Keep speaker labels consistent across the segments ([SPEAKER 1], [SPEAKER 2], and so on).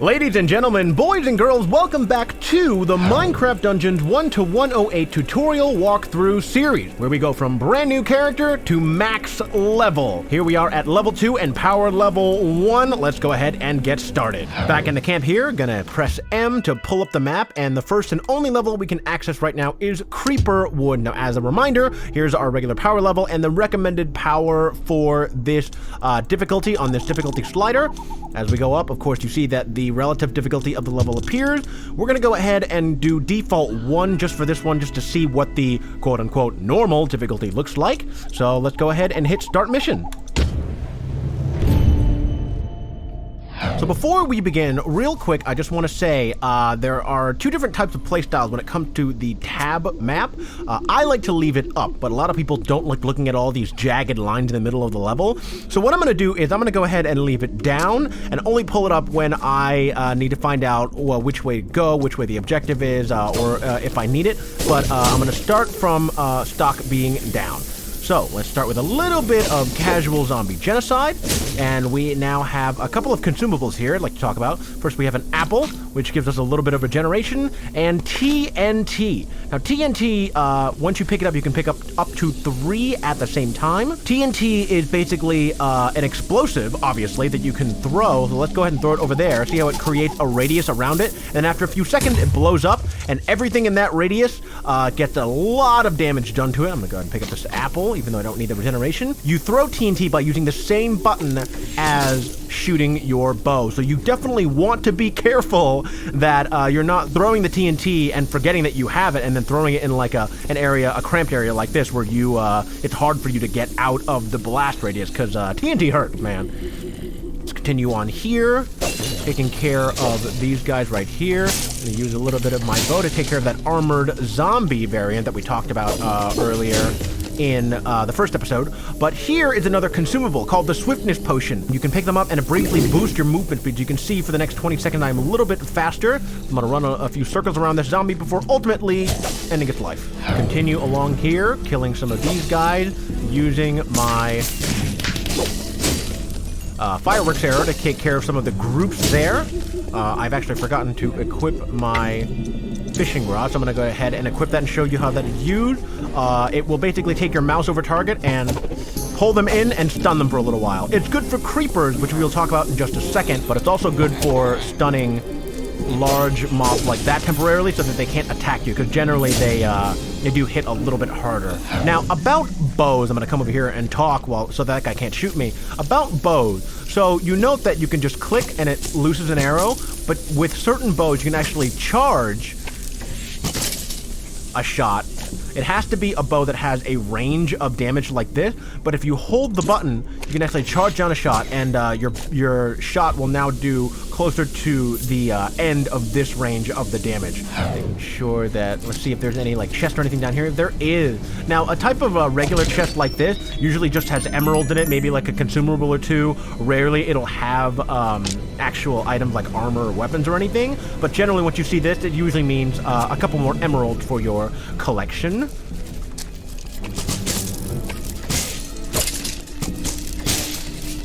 [SPEAKER 1] Ladies and gentlemen, boys and girls, welcome back to the Minecraft Dungeons 1 to 108 tutorial walkthrough series, where we go from brand new character to max level. Here we are at level 2 and power level 1. Let's go ahead and get started. Back in the camp here, gonna press M to pull up the map, and the first and only level we can access right now is Creeper Wood. Now, as a reminder, here's our regular power level and the recommended power for this difficulty on this difficulty slider. As we go up, of course, you see that the relative difficulty of the level appears. We're going to go ahead and do default 1 just for this one, just to see what the quote-unquote normal difficulty looks like. So let's go ahead and hit start mission. So before we begin, real quick, I just want to say there are two different types of playstyles when it comes to the tab map. I like to leave it up, but a lot of people don't like looking at all these jagged lines in the middle of the level. So what I'm going to do is I'm going to go ahead and leave it down and only pull it up when I need to find out which way to go, which way the objective is, or if I need it. But I'm going to start from stock being down. So let's start with a little bit of casual zombie genocide, and we now have a couple of consumables here I'd like to talk about. First, we have an apple, which gives us a little bit of regeneration, and TNT. Now, TNT, once you pick it up, you can pick up to 3 at the same time. TNT is basically an explosive, obviously, that you can throw. So let's go ahead and throw it over there. See how it creates a radius around it? And after a few seconds, it blows up, and everything in that radius gets a lot of damage done to it. I'm gonna go ahead and pick up this apple, even though I don't need the regeneration. You throw TNT by using the same button as shooting your bow. So you definitely want to be careful that you're not throwing the TNT and forgetting that you have it and then throwing it in like an area, a cramped area like this where you it's hard for you to get out of the blast radius because TNT hurts, man. Let's continue on here, taking care of these guys right here. I'm gonna use a little bit of my bow to take care of that armored zombie variant that we talked about earlier in the first episode. But here is another consumable called the Swiftness Potion. You can pick them up and briefly boost your movement speed. You can see for the next 20 seconds I'm a little bit faster. I'm gonna run a few circles around this zombie before ultimately ending its life. Continue along here, killing some of these guys using my fireworks arrow to take care of some of the groups there. I've actually forgotten to equip my fishing rod, so I'm going to go ahead and equip that and show you how that is used. It will basically take your mouse over target and pull them in and stun them for a little while. It's good for creepers, which we'll talk about in just a second, but it's also good for stunning large mobs like that temporarily so that they can't attack you, because generally they do hit a little bit harder. Now, about bows, I'm going to come over here and talk so that guy can't shoot me. About bows, so you note that you can just click and it looses an arrow, but with certain bows you can actually charge a shot. It has to be a bow that has a range of damage like this, but if you hold the button, you can actually charge down a shot, and your shot will now do closer to the end of this range of the damage. Making sure that, let's see if there's any like chest or anything down here. There is. Now, a type of regular chest like this usually just has emerald in it, maybe like a consumable or two. Rarely it'll have actual items like armor or weapons or anything, but generally once you see this, it usually means a couple more emeralds for your collection.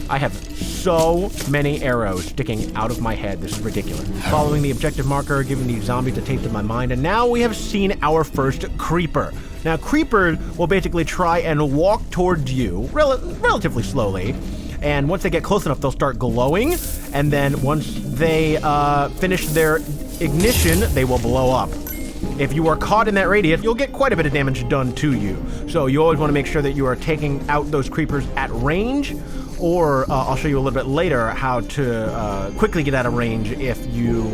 [SPEAKER 1] I have so many arrows sticking out of my head. This is ridiculous. Following the objective marker, giving these zombies a taste of my mind, and now we have seen our first creeper. Now, creepers will basically try and walk towards you relatively slowly, and once they get close enough, they'll start glowing, and then once they finish their ignition, they will blow up. If you are caught in that radius, you'll get quite a bit of damage done to you. So you always want to make sure that you are taking out those creepers at range, or I'll show you a little bit later how to quickly get out of range if you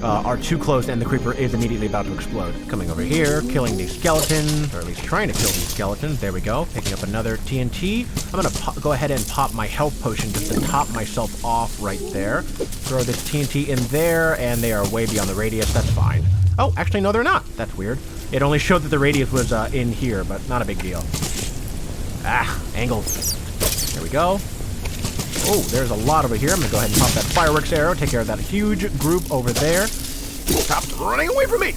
[SPEAKER 1] are too close and the creeper is immediately about to explode. Coming over here, killing these skeletons, or at least trying to kill these skeletons. There we go. Picking up another TNT. I'm going to go ahead and pop my health potion just to top myself off right there. Throw this TNT in there, and they are way beyond the radius. That's fine. Oh, actually, no, they're not. That's weird. It only showed that the radius was in here, but not a big deal. Angles. There we go. Oh, there's a lot over here. I'm going to go ahead and pop that fireworks arrow, take care of that huge group over there. Stop running away from me!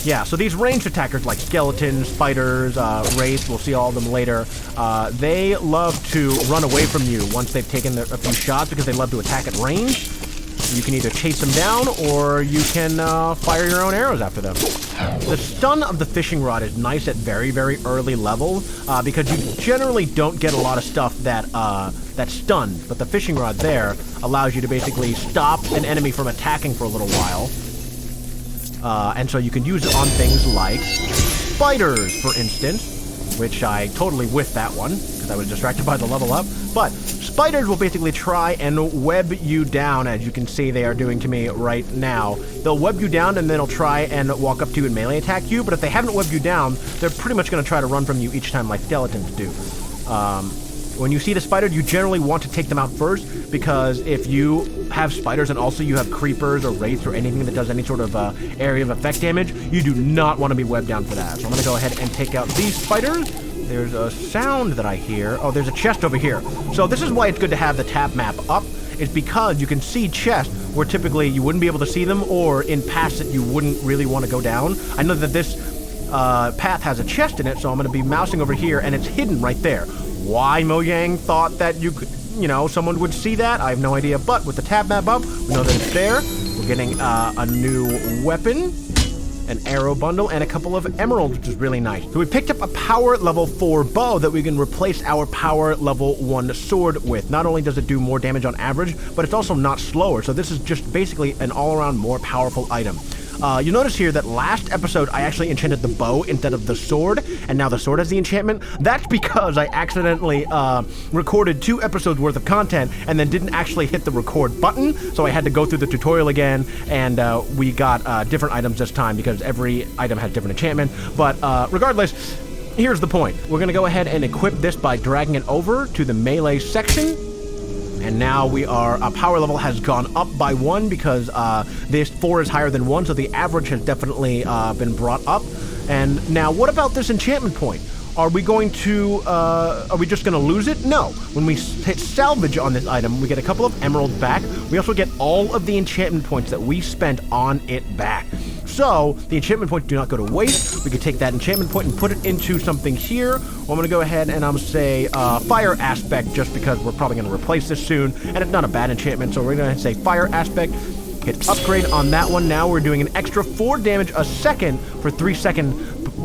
[SPEAKER 1] Yeah, so these ranged attackers like skeletons, spiders, wraiths, we'll see all of them later, they love to run away from you once they've taken a few shots because they love to attack at range. You can either chase them down, or you can fire your own arrows after them. The stun of the fishing rod is nice at very, very early levels, because you generally don't get a lot of stuff that's stunned, but the fishing rod there allows you to basically stop an enemy from attacking for a little while. And so you can use it on things like spiders, for instance, which I totally whiffed that one, because I was distracted by the level up. But spiders will basically try and web you down, as you can see they are doing to me right now. They'll web you down, and then they'll try and walk up to you and melee attack you, but if they haven't webbed you down, they're pretty much going to try to run from you each time like skeletons do. When you see the spider, you generally want to take them out first, because if you have spiders and also you have creepers or wraiths or anything that does any sort of area of effect damage, you do not want to be webbed down for that. So I'm going to go ahead and take out these spiders. There's a sound that I hear. Oh, there's a chest over here. So this is why it's good to have the tab map up, is because you can see chests where typically you wouldn't be able to see them, or in paths that you wouldn't really want to go down. I know that this path has a chest in it, so I'm going to be mousing over here, and it's hidden right there. Why Mojang thought that you could, someone would see that, I have no idea. But with the tab map up, we know that it's there. We're getting a new weapon, an arrow bundle, and a couple of emeralds, which is really nice. So we picked up a power level 4 bow that we can replace our power level 1 sword with. Not only does it do more damage on average, but it's also not slower. So this is just basically an all-around more powerful item. You notice here that last episode I actually enchanted the bow instead of the sword, and now the sword has the enchantment. That's because I accidentally recorded 2 episodes worth of content and then didn't actually hit the record button, so I had to go through the tutorial again, and we got different items this time because every item has different enchantment. But regardless, here's the point. We're going to go ahead and equip this by dragging it over to the melee section. And now our power level has gone up by 1 because this 4 is higher than 1, so the average has definitely been brought up. And now, what about this enchantment point? Are we just going to lose it? No. When we hit salvage on this item, we get a couple of emeralds back. We also get all of the enchantment points that we spent on it back. So, the enchantment points do not go to waste. We can take that enchantment point and put it into something here. Well, I'm going to go ahead and I'm going to say fire aspect, just because we're probably going to replace this soon, and it's not a bad enchantment, so we're going to say fire aspect. Hit upgrade on that one. Now we're doing an extra 4 damage a second for 3 seconds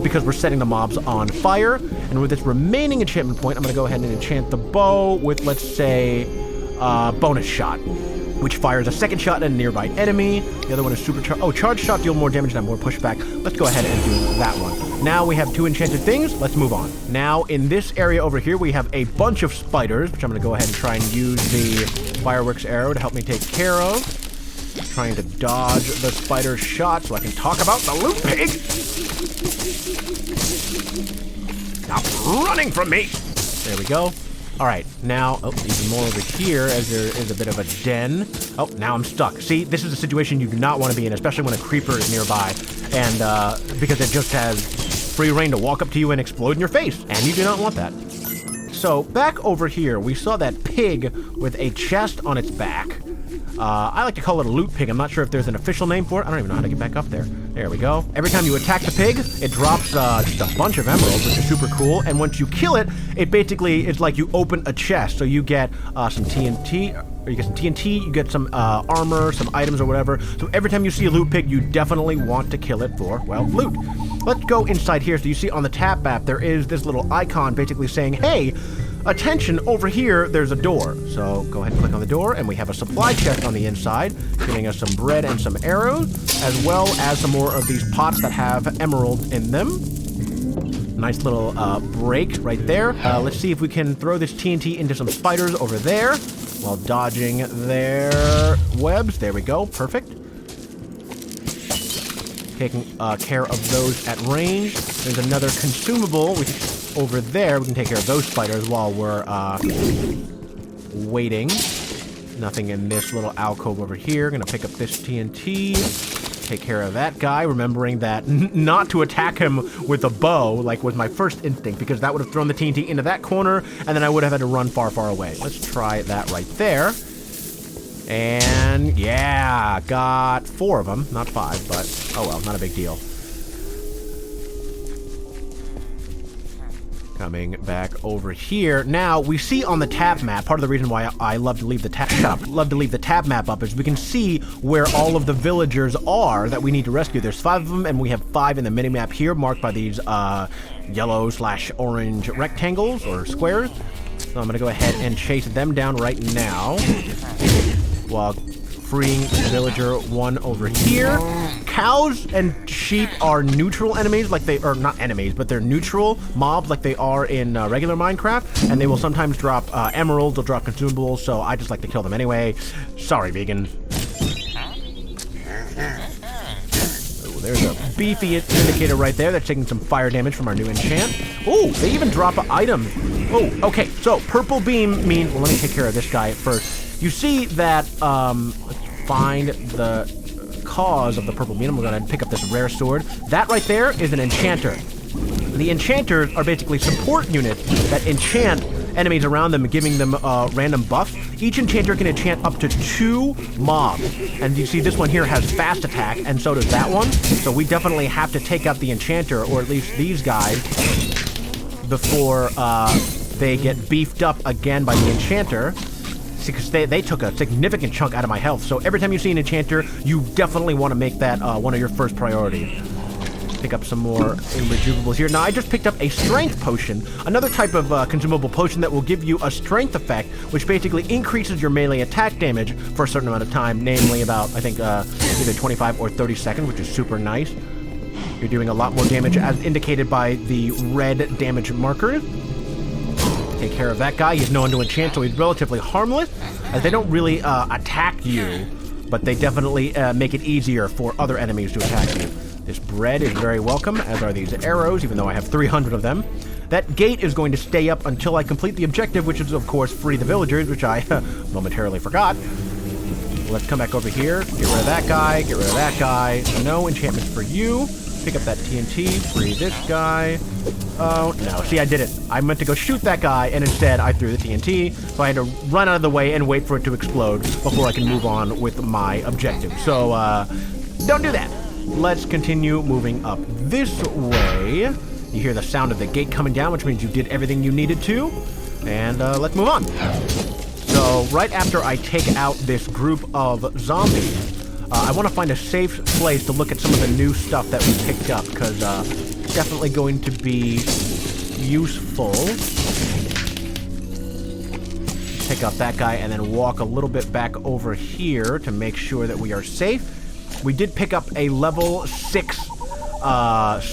[SPEAKER 1] because we're setting the mobs on fire. And with this remaining enchantment point, I'm going to go ahead and enchant the bow with, let's say, bonus shot, which fires a second shot at a nearby enemy. The other one is super charge. Oh, charge shot deal more damage and have more pushback. Let's go ahead and do that one. Now we have 2 enchanted things. Let's move on. Now in this area over here, we have a bunch of spiders, which I'm going to go ahead and try and use the fireworks arrow to help me take care of. Trying to dodge the spider shot so I can talk about the loot pig. Stop running from me. There we go. All right, now, even more over here, as there is a bit of a den. Oh, now I'm stuck. See, this is a situation you do not want to be in, especially when a creeper is nearby, and because it just has free reign to walk up to you and explode in your face, and you do not want that. So, back over here, we saw that pig with a chest on its back. I like to call it a loot pig. I'm not sure if there's an official name for it. I don't even know how to get back up there. There we go. Every time you attack the pig, it drops just a bunch of emeralds, which is super cool. And once you kill it, it basically is like you open a chest. So you get some TNT, or you get some TNT, you get some armor, some items or whatever. So every time you see a loot pig, you definitely want to kill it for, well, loot. Let's go inside here. So you see on the tab map, there is this little icon basically saying, hey, attention, over here, there's a door. So go ahead and click on the door, and we have a supply chest on the inside, giving us some bread and some arrows, as well as some more of these pots that have emeralds in them. Nice little break right there. Let's see if we can throw this TNT into some spiders over there while dodging their webs. There we go. Perfect. Taking care of those at range. There's another consumable over there. We can take care of those spiders while we're waiting. Nothing in this little alcove over here. Gonna pick up this TNT. Take care of that guy, remembering that not to attack him with a bow, like was my first instinct, because that would have thrown the TNT into that corner, and then I would have had to run far, far away. Let's try that right there. And yeah, got 4 of them, not 5, but oh well, not a big deal. Coming back over here. Now, we see on the tab map, part of the reason why I love to leave the tab map up is we can see where all of the villagers are that we need to rescue. There's 5 of them, and we have 5 in the minimap here, marked by these yellow/orange rectangles or squares. So I'm gonna go ahead and chase them down right now, while freeing villager 1 over here. Cows and sheep are neutral enemies, like they are not enemies, but they're neutral mobs like they are in regular Minecraft, and they will sometimes drop emeralds, they'll drop consumables, so I just like to kill them anyway. Sorry, vegans. Oh, there's a beefy indicator right there that's taking some fire damage from our new enchant. Oh, they even drop an item. Oh, okay, so purple beam means, well, let me take care of this guy first. You see that, let's find the cause of the purple beam. I'm gonna pick up this rare sword. That right there is an enchanter. The enchanters are basically support units that enchant enemies around them, giving them random buffs. Each enchanter can enchant up to 2 mobs. And you see this one here has fast attack, and so does that one. So we definitely have to take out the enchanter, or at least these guys, before they get beefed up again by the enchanter. Because they took a significant chunk out of my health. So every time you see an enchanter, you definitely want to make that one of your first priorities. Pick up some more rejuvenables here. Now, I just picked up a strength potion, another type of consumable potion that will give you a strength effect, which basically increases your melee attack damage for a certain amount of time, namely about, I think, either 25 or 30 seconds, which is super nice. You're doing a lot more damage, as indicated by the red damage markers. Take care of that guy. He's known to enchant, so he's relatively harmless, as they don't really attack you, but they definitely make it easier for other enemies to attack you. This bread is very welcome, as are these arrows, even though I have 300 of them. That gate is going to stay up until I complete the objective, which is, of course, free the villagers, which I momentarily forgot. Let's come back over here, get rid of that guy, get rid of that guy. No enchantments for you. Pick up that TNT, free this guy. Oh, no. See, I did it. I meant to go shoot that guy, and instead I threw the TNT, so I had to run out of the way and wait for it to explode before I can move on with my objective. So, don't do that. Let's continue moving up this way. You hear the sound of the gate coming down, which means you did everything you needed to. And, let's move on. So, right after I take out this group of zombies, I want to find a safe place to look at some of the new stuff that we picked up, because it's definitely going to be useful. Pick up that guy and then walk a little bit back over here to make sure that we are safe. We did pick up a level 6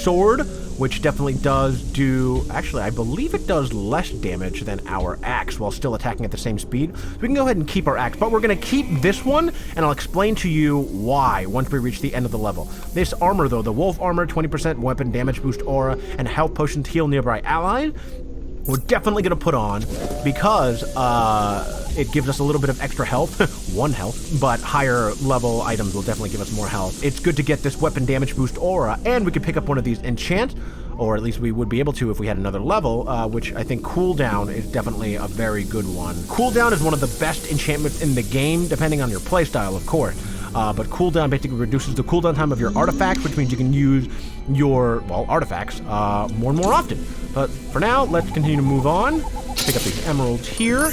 [SPEAKER 1] sword, which definitely does do... Actually, I believe it does less damage than our axe while still attacking at the same speed. So we can go ahead and keep our axe, but we're going to keep this one, and I'll explain to you why once we reach the end of the level. This armor, though, the wolf armor, 20% weapon damage boost aura, and health potions to heal nearby allies, we're definitely going to put on because it gives us a little bit of extra health, 1 health, but higher level items will definitely give us more health. It's good to get this weapon damage boost aura, and we could pick up one of these enchants, or at least we would be able to if we had another level, which I think cooldown is definitely a very good one. Cooldown is one of the best enchantments in the game, depending on your playstyle, of course. But cooldown basically reduces the cooldown time of your artifacts, which means you can use your, well, artifacts more and more often. But for now, let's continue to move on. Pick up these emeralds here.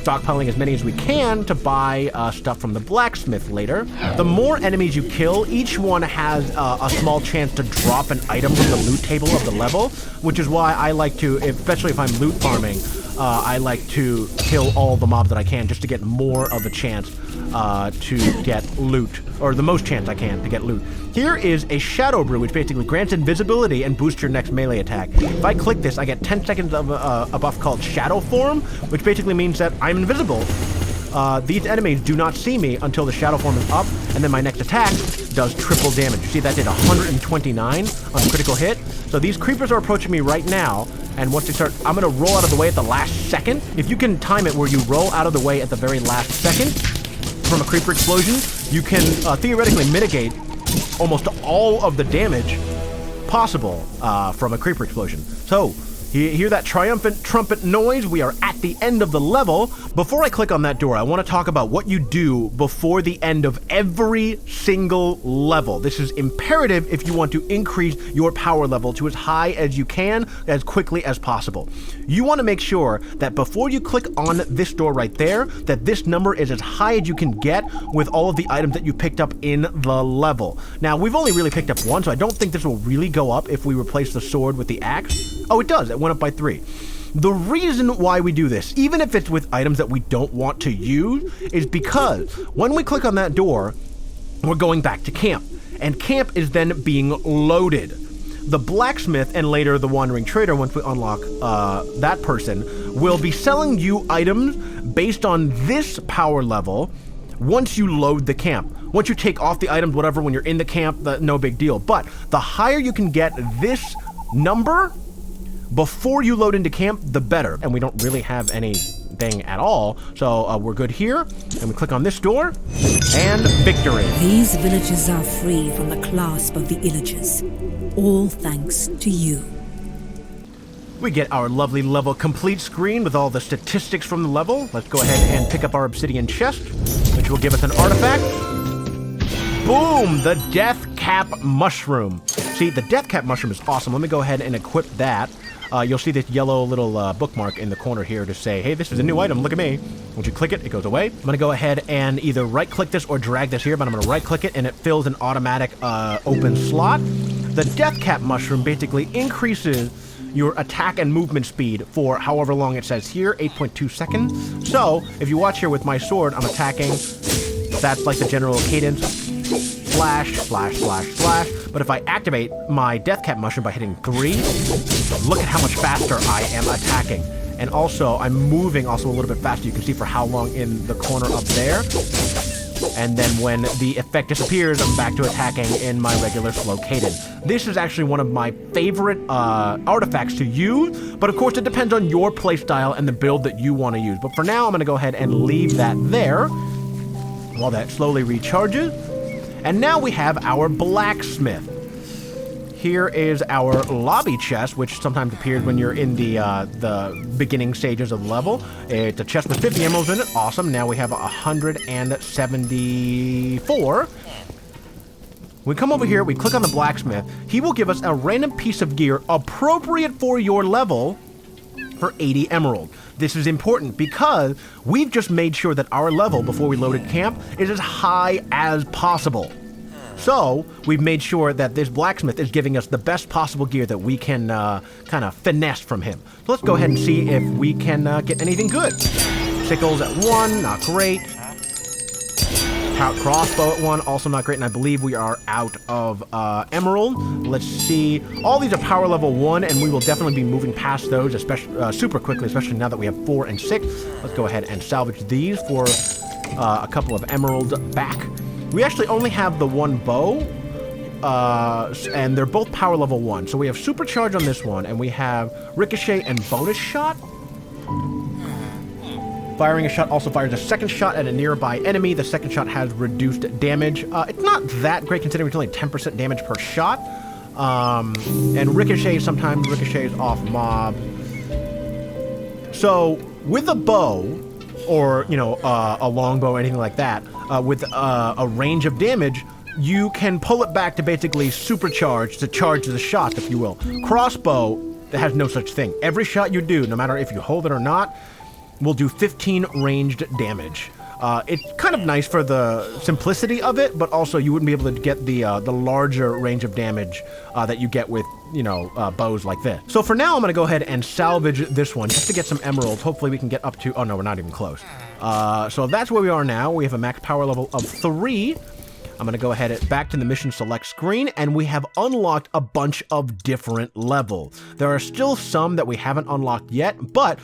[SPEAKER 1] Stockpiling as many as we can to buy stuff from the blacksmith later. The more enemies you kill, each one has a small chance to drop an item from the loot table of the level, which is why I like to, especially if I'm loot farming, I like to kill all the mobs that I can just to get more of a chance to get loot, or the most chance I can to get loot. Here is a shadow brew, which basically grants invisibility and boosts your next melee attack. If I click this, I get 10 seconds of a buff called shadow form, which basically means that I'm invisible. These enemies do not see me until the shadow form is up, and then my next attack does triple damage. You see, that did 129 on critical hit. So these creepers are approaching me right now, and once they start, I'm going to roll out of the way at the last second. If you can time it where you roll out of the way at the very last second from a creeper explosion, you can theoretically mitigate almost all of the damage possible from a creeper explosion. So Hear that triumphant trumpet noise? We are at the end of the level. Before I click on that door, I want to talk about what you do before the end of every single level. This is imperative if you want to increase your power level to as high as you can, as quickly as possible. You want to make sure that before you click on this door right there, that this number is as high as you can get with all of the items that you picked up in the level. Now, we've only really picked up one, so I don't think this will really go up if we replace the sword with the axe. Oh, it does. It went up by 3. The reason why we do this, even if it's with items that we don't want to use, is because when we click on that door, we're going back to camp. And camp is then being loaded. The blacksmith and later the wandering trader, once we unlock that person, will be selling you items based on this power level once you load the camp. Once you take off the items, whatever, when you're in the camp, no big deal. But the higher you can get this number before you load into camp, the better. And we don't really have anything at all, so we're good here. And we click on this door, and victory.
[SPEAKER 2] These villages are free from the clasp of the illagers, all thanks to you.
[SPEAKER 1] We get our lovely level complete screen with all the statistics from the level. Let's go ahead and pick up our obsidian chest, which will give us an artifact. Boom! The Death Cap Mushroom. See, the Death Cap Mushroom is awesome. Let me go ahead and equip that. You'll see this yellow little bookmark in the corner here to say, hey, this is a new item, look at me. Once you click it, it goes away. I'm gonna go ahead and either right-click this or drag this here, but I'm gonna right-click it and it fills an automatic open slot. The Death Cap Mushroom basically increases your attack and movement speed for however long it says here, 8.2 seconds. So, if you watch here with my sword, I'm attacking. That's like the general cadence. Slash, slash, slash, slash. But if I activate my Death Cap Mushroom by hitting 3, look at how much faster I am attacking. And also, I'm moving also a little bit faster. You can see for how long in the corner up there. And then when the effect disappears, I'm back to attacking in my regular slow cadence. This is actually one of my favorite artifacts to use, but of course it depends on your playstyle and the build that you want to use. But for now, I'm going to go ahead and leave that there while that slowly recharges. And now we have our blacksmith. Here is our lobby chest, which sometimes appears when you're in the beginning stages of the level. It's a chest with 50 emeralds in it. Awesome. Now we have 174. We come over here, we click on the blacksmith. He will give us a random piece of gear appropriate for your level for 80 emerald. This is important because we've just made sure that our level before we loaded camp is as high as possible. So we've made sure that this blacksmith is giving us the best possible gear that we can kind of finesse from him. So let's go ahead and see if we can get anything good. Sickles at 1, not great. Crossbow at 1, also not great, and I believe we are out of emerald. Let's see. All these are power level 1, and we will definitely be moving past those, especially super quickly, especially now that we have 4 and 6. Let's go ahead and salvage these for a couple of emeralds back. We actually only have the one bow, and they're both power level 1. So we have supercharge on this one, and we have ricochet and bonus shot. Firing a shot also fires a second shot at a nearby enemy. The second shot has reduced damage. It's not that great considering it's only 10% damage per shot. And ricochet sometimes ricochets off mob. So with a bow, or a longbow or anything like that, with a range of damage, you can pull it back to basically supercharge, to charge the shot, if you will. Crossbow has no such thing. Every shot you do, no matter if you hold it or not, will do 15 ranged damage. It's kind of nice for the simplicity of it, but also you wouldn't be able to get the larger range of damage that you get with, bows like this. So for now, I'm going to go ahead and salvage this one just to get some emeralds. Hopefully we can get up to... Oh, no, we're not even close. So that's where we are now. We have a max power level of 3. I'm going to go ahead and back to the mission select screen, and we have unlocked a bunch of different levels. There are still some that we haven't unlocked yet, but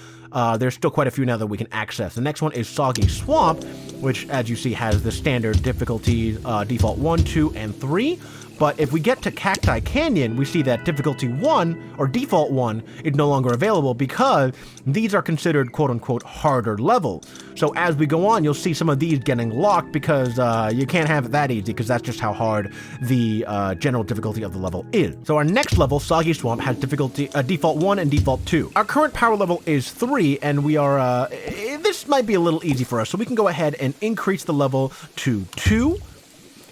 [SPEAKER 1] there's still quite a few now that we can access. The next one is Soggy Swamp, which, as you see, has the standard difficulty default 1, 2, and 3. But if we get to Cacti Canyon, we see that difficulty 1, or default 1, is no longer available because these are considered quote-unquote harder levels. So as we go on, you'll see some of these getting locked because you can't have it that easy, because that's just how hard the general difficulty of the level is. So our next level, Soggy Swamp, has difficulty default 1 and default 2. Our current power level is 3, and we are, this might be a little easy for us, so we can go ahead and increase the level to 2.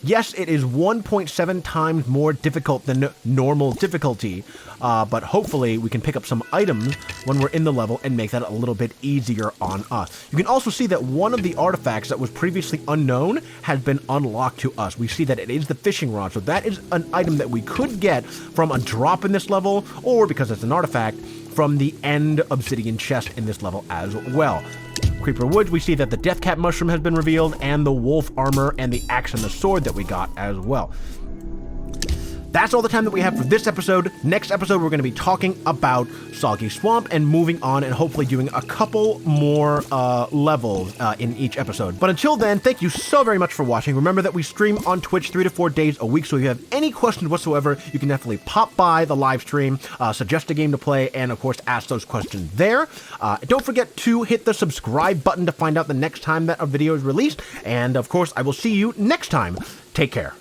[SPEAKER 1] Yes, it is 1.7 times more difficult than normal difficulty, but hopefully we can pick up some items when we're in the level and make that a little bit easier on us. You can also see that one of the artifacts that was previously unknown has been unlocked to us. We see that it is the fishing rod, so that is an item that we could get from a drop in this level, or because it's an artifact, from the end obsidian chest in this level as well. Creeper Woods, we see that the Death Cap Mushroom has been revealed, and the wolf armor and the axe and the sword that we got as well. That's all the time that we have for this episode. Next episode, we're going to be talking about Soggy Swamp and moving on and hopefully doing a couple more levels in each episode. But until then, thank you so very much for watching. Remember that we stream on Twitch 3 to 4 days a week, so if you have any questions whatsoever, you can definitely pop by the live stream, suggest a game to play, and of course, ask those questions there. Don't forget to hit the subscribe button to find out the next time that a video is released. And of course, I will see you next time. Take care.